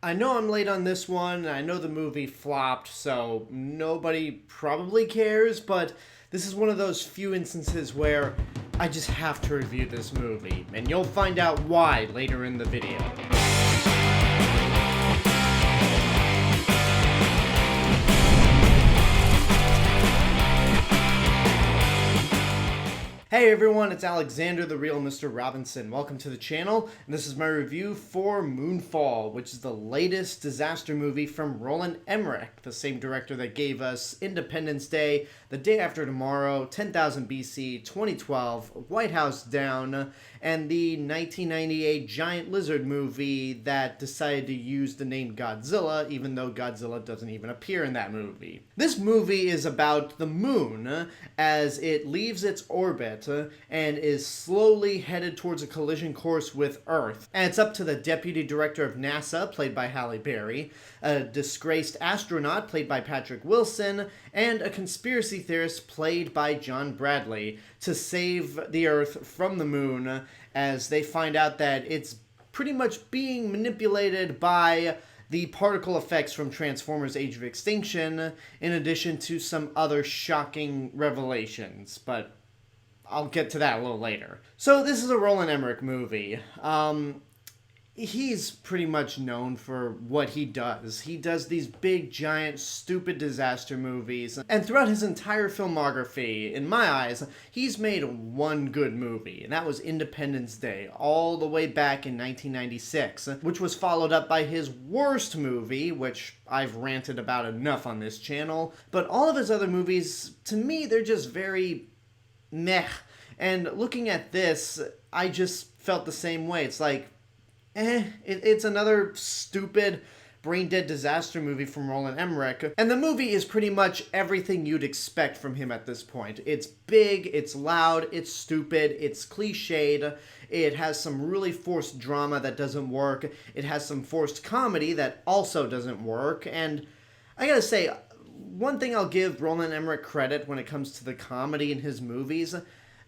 I know I'm late on this one, and I know the movie flopped, so nobody probably cares, but this is one of those few instances where I just have to review this movie, and you'll find out why later in the video. Hey everyone, it's Alexander, the real Mr. Robinson. Welcome to the channel, and this is my review for Moonfall, which is the latest disaster movie from Roland Emmerich, the same director that gave us Independence Day, The Day After Tomorrow, 10,000 BC, 2012, White House Down, and the 1998 giant lizard movie that decided to use the name Godzilla, even though Godzilla doesn't even appear in that movie. This movie is about the moon as it leaves its orbit and is slowly headed towards a collision course with Earth. And it's up to the deputy director of NASA, played by Halle Berry, a disgraced astronaut, played by Patrick Wilson, and a conspiracy theorist, played by John Bradley, to save the Earth from the moon as they find out that it's pretty much being manipulated by the particle effects from Transformers Age of Extinction, in addition to some other shocking revelations, but I'll get to that a little later. So this is a Roland Emmerich movie. He's pretty much known for what he does. He does these big, giant, stupid disaster movies. And throughout his entire filmography, in my eyes, he's made one good movie. And that was Independence Day, all the way back in 1996, which was followed up by his worst movie, which I've ranted about enough on this channel. But all of his other movies, to me, they're just very meh. And looking at this, I just felt the same way. It's like, it's another stupid, brain-dead disaster movie from Roland Emmerich. And the movie is pretty much everything you'd expect from him at this point. It's big, it's loud, it's stupid, it's cliched, it has some really forced drama that doesn't work, it has some forced comedy that also doesn't work, and I gotta say, one thing I'll give Roland Emmerich credit when it comes to the comedy in his movies,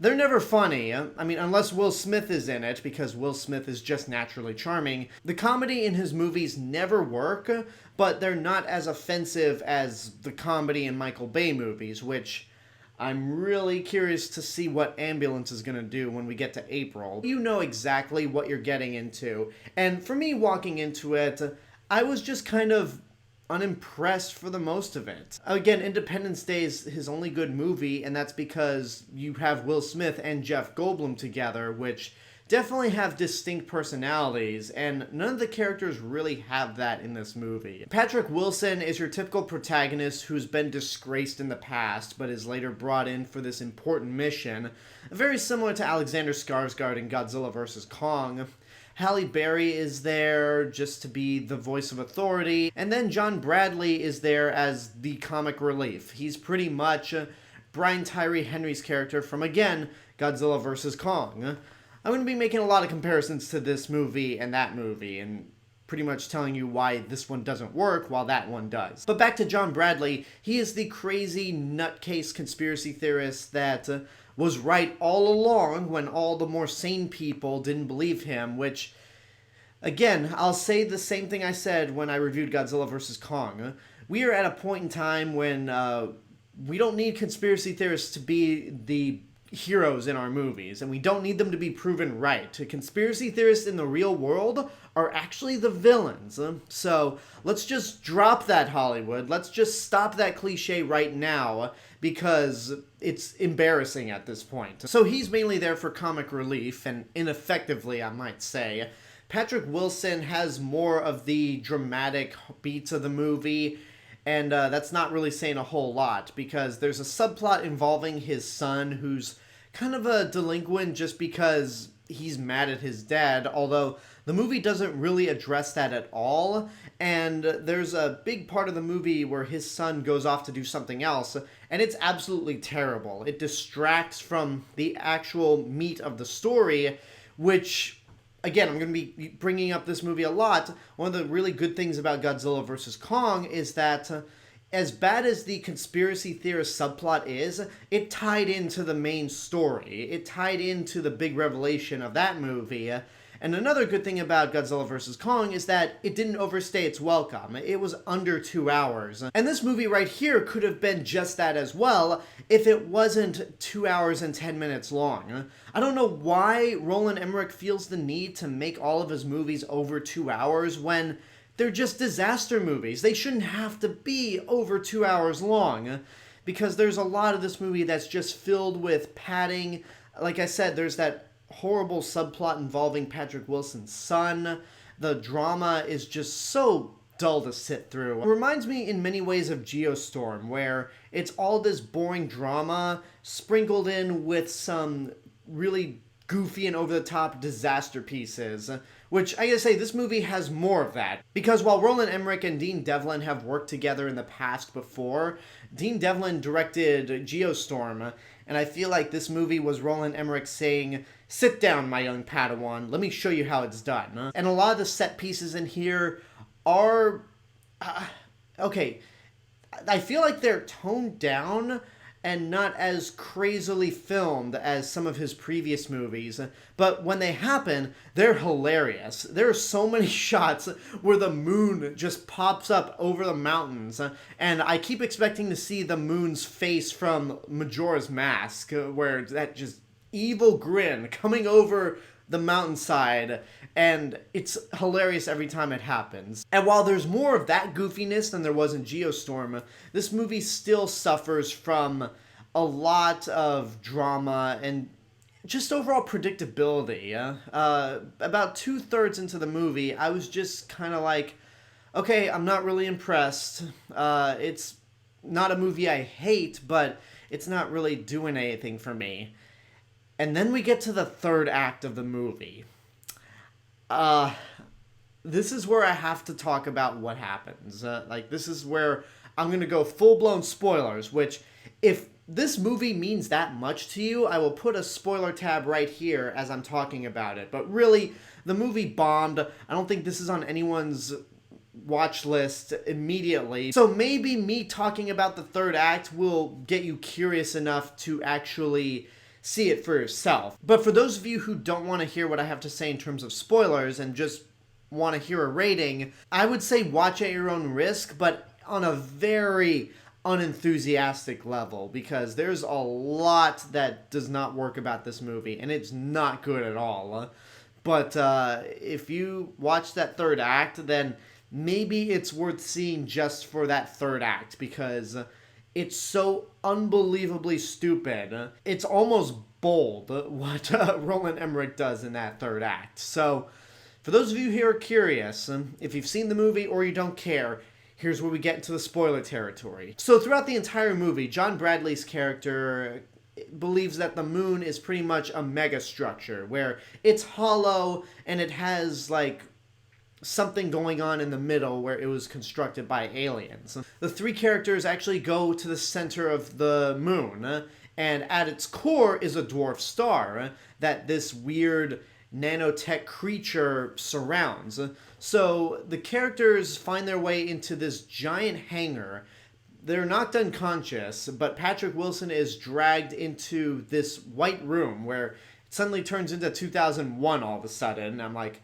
they're never funny. I mean, unless Will Smith is in it, because Will Smith is just naturally charming. The comedy in his movies never work, but they're not as offensive as the comedy in Michael Bay movies, which I'm really curious to see what Ambulance is going to do when we get to April. You know exactly what you're getting into, and for me walking into it, I was just kind of unimpressed for the most of it. Again, Independence Day is his only good movie, and that's because you have Will Smith and Jeff Goldblum together, which definitely have distinct personalities, and none of the characters really have that in this movie. Patrick Wilson is your typical protagonist who's been disgraced in the past, but is later brought in for this important mission, very similar to Alexander Skarsgård in Godzilla vs. Kong. Halle Berry is there just to be the voice of authority, and then John Bradley is there as the comic relief. He's pretty much Brian Tyree Henry's character from, again, Godzilla vs. Kong. I'm going to be making a lot of comparisons to this movie and that movie, and pretty much telling you why this one doesn't work while that one does. But back to John Bradley, he is the crazy nutcase conspiracy theorist that was right all along when all the more sane people didn't believe him, which, again, I'll say the same thing I said when I reviewed Godzilla vs. Kong. We are at a point in time when we don't need conspiracy theorists to be the heroes in our movies, and we don't need them to be proven right. Conspiracy theorists in the real world are actually the villains. So let's just drop that, Hollywood. Let's just stop that cliche right now, because it's embarrassing at this point. So he's mainly there for comic relief, and ineffectively, I might say. Patrick Wilson has more of the dramatic beats of the movie, and that's not really saying a whole lot, because there's a subplot involving his son, who's kind of a delinquent just because he's mad at his dad, although the movie doesn't really address that at all, and there's a big part of the movie where his son goes off to do something else, and it's absolutely terrible. It distracts from the actual meat of the story, which, again, I'm going to be bringing up this movie a lot. One of the really good things about Godzilla vs. Kong is that as bad as the conspiracy theorist subplot is, it tied into the main story. It tied into the big revelation of that movie, And another good thing about Godzilla vs. Kong is that it didn't overstay its welcome. It was under 2 hours. And this movie right here could have been just that as well if it wasn't 2 hours and 10 minutes long. I don't know why Roland Emmerich feels the need to make all of his movies over 2 hours when they're just disaster movies. They shouldn't have to be over 2 hours long, because there's a lot of this movie that's just filled with padding. Like I said, there's that horrible subplot involving Patrick Wilson's son. The drama is just so dull to sit through. It reminds me in many ways of Geostorm, where it's all this boring drama sprinkled in with some really goofy and over-the-top disaster pieces, which I gotta say, this movie has more of that. Because while Roland Emmerich and Dean Devlin have worked together in the past before, Dean Devlin directed Geostorm, and I feel like this movie was Roland Emmerich saying, "Sit down, my young Padawan, let me show you how it's done." And a lot of the set pieces in here are... okay, I feel like they're toned down and not as crazily filmed as some of his previous movies. But when they happen, they're hilarious. There are so many shots where the moon just pops up over the mountains, and I keep expecting to see the moon's face from Majora's Mask, where that just evil grin coming over the mountainside, and it's hilarious every time it happens. And while there's more of that goofiness than there was in Geostorm, this movie still suffers from a lot of drama and just overall predictability. About 2/3 into the movie, I was just kind of like, okay, I'm not really impressed. It's not a movie I hate, but it's not really doing anything for me. And then we get to the third act of the movie. This is where I have to talk about what happens. This is where I'm going to go full-blown spoilers, which, if this movie means that much to you, I will put a spoiler tab right here as I'm talking about it. But really, the movie bombed. I don't think this is on anyone's watch list immediately. So maybe me talking about the third act will get you curious enough to actually see it for yourself. But for those of you who don't want to hear what I have to say in terms of spoilers and just want to hear a rating, I would say watch at your own risk, but on a very unenthusiastic level, because there's a lot that does not work about this movie, and it's not good at all. But if you watch that third act, then maybe it's worth seeing just for that third act, because it's so unbelievably stupid. It's almost bold what Roland Emmerich does in that third act. So, for those of you who are curious, if you've seen the movie or you don't care, here's where we get into the spoiler territory. So throughout the entire movie, John Bradley's character believes that the moon is pretty much a mega structure, where it's hollow and it has, like, something going on in the middle where it was constructed by aliens. The three characters actually go to the center of the moon, and at its core is a dwarf star that this weird nanotech creature surrounds. So the characters find their way into this giant hangar. They're knocked unconscious, but Patrick Wilson is dragged into this white room where it suddenly turns into 2001 all of a sudden. I'm like,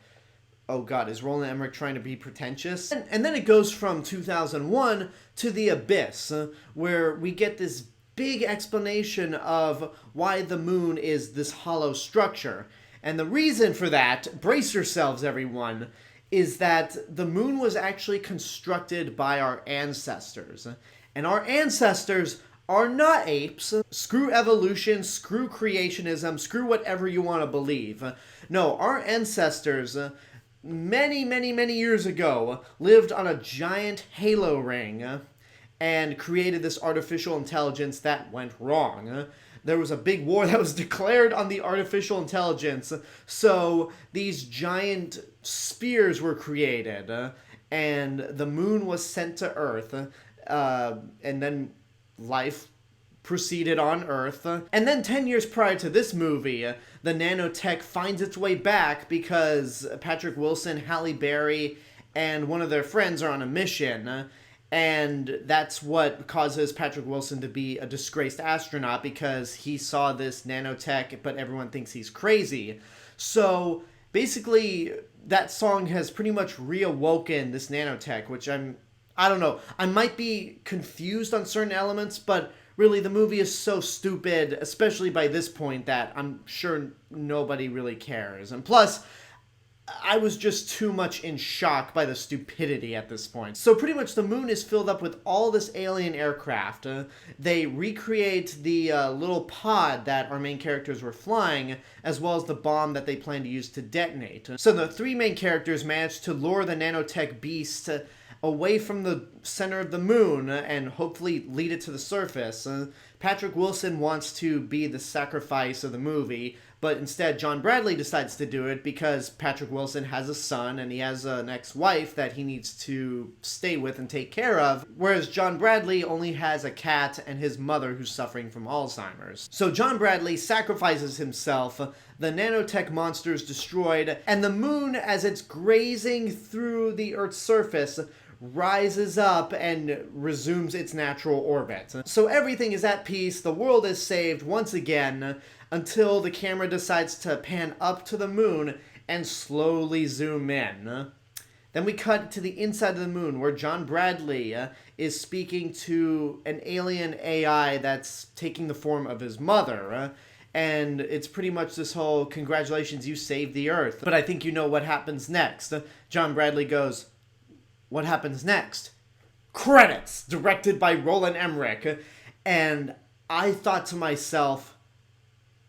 oh god, is Roland Emmerich trying to be pretentious? And then it goes from 2001 to the Abyss, where we get this big explanation of why the moon is this hollow structure. And the reason for that, brace yourselves everyone, is that the moon was actually constructed by our ancestors. And our ancestors are not apes. Screw evolution, screw creationism, screw whatever you want to believe. No, our ancestors, many years ago, lived on a giant halo ring and created this artificial intelligence that went wrong. There was a big war that was declared on the artificial intelligence, so these giant spears were created, and the moon was sent to Earth, and then life proceeded on Earth. And then 10 years prior to this movie, the nanotech finds its way back because Patrick Wilson, Halle Berry, and one of their friends are on a mission. And that's what causes Patrick Wilson to be a disgraced astronaut, because he saw this nanotech, but everyone thinks he's crazy. So basically that song has pretty much reawoken this nanotech, which I don't know. I might be confused on certain elements, but really the movie is so stupid, especially by this point, that I'm sure nobody really cares. And plus, I was just too much in shock by the stupidity at this point. So pretty much the moon is filled up with all this alien aircraft. They recreate the little pod that our main characters were flying, as well as the bomb that they plan to use to detonate. So the three main characters manage to lure the nanotech beast away from the center of the moon and hopefully lead it to the surface. Patrick Wilson wants to be the sacrifice of the movie, but instead John Bradley decides to do it because Patrick Wilson has a son and he has an ex-wife that he needs to stay with and take care of, whereas John Bradley only has a cat and his mother who's suffering from Alzheimer's. So John Bradley sacrifices himself, the nanotech monster is destroyed, and the moon, as it's grazing through the Earth's surface, rises up and resumes its natural orbit. So everything is at peace, the world is saved once again, until the camera decides to pan up to the moon and slowly zoom in. Then we cut to the inside of the moon, where John Bradley is speaking to an alien AI that's taking the form of his mother. And it's pretty much this whole, congratulations, you saved the Earth. But I think you know what happens next. John Bradley goes, what happens next? Credits! Directed by Roland Emmerich. And I thought to myself,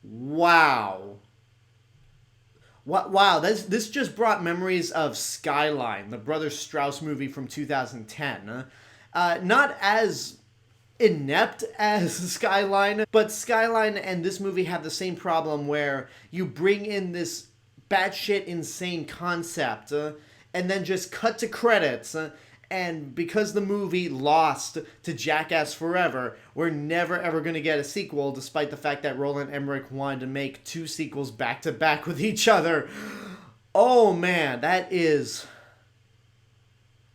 wow. Wow, this just brought memories of Skyline, the Brothers Strauss movie from 2010. Not as inept as Skyline, but Skyline and this movie have the same problem where you bring in this batshit insane concept and then just cut to credits. And because the movie lost to Jackass Forever, we're never ever going to get a sequel, despite the fact that Roland Emmerich wanted to make 2 sequels back to back with each other. Oh man, that is...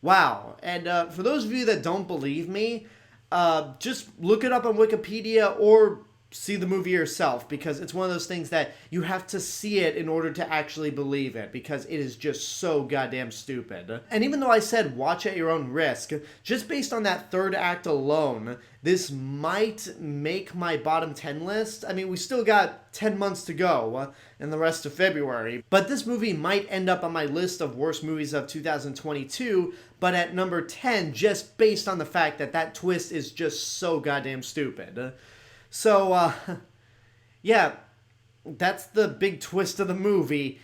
wow. And for those of you that don't believe me, just look it up on Wikipedia or see the movie yourself, because it's one of those things that you have to see it in order to actually believe it, because it is just so goddamn stupid. And even though I said watch at your own risk, just based on that third act alone, this might make my bottom 10 list. I mean, we still got 10 months to go in the rest of February, but this movie might end up on my list of worst movies of 2022, but at number 10, just based on the fact that that twist is just so goddamn stupid. So, yeah, that's the big twist of the movie.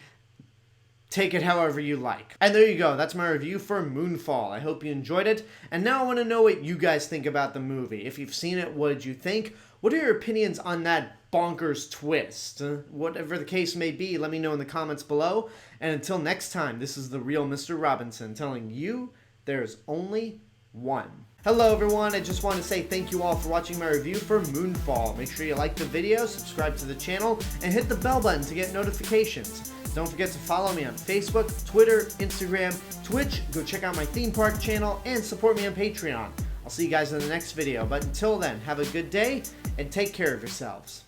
Take it however you like. And there you go, that's my review for Moonfall. I hope you enjoyed it, and now I want to know what you guys think about the movie. If you've seen it, what did you think? What are your opinions on that bonkers twist? Whatever the case may be, let me know in the comments below. And until next time, this is the real Mr. Robinson telling you there's only one. Hello everyone, I just want to say thank you all for watching my review for Moonfall. Make sure you like the video, subscribe to the channel, and hit the bell button to get notifications. Don't forget to follow me on Facebook, Twitter, Instagram, Twitch, go check out my theme park channel, and support me on Patreon. I'll see you guys in the next video, but until then, have a good day, and take care of yourselves.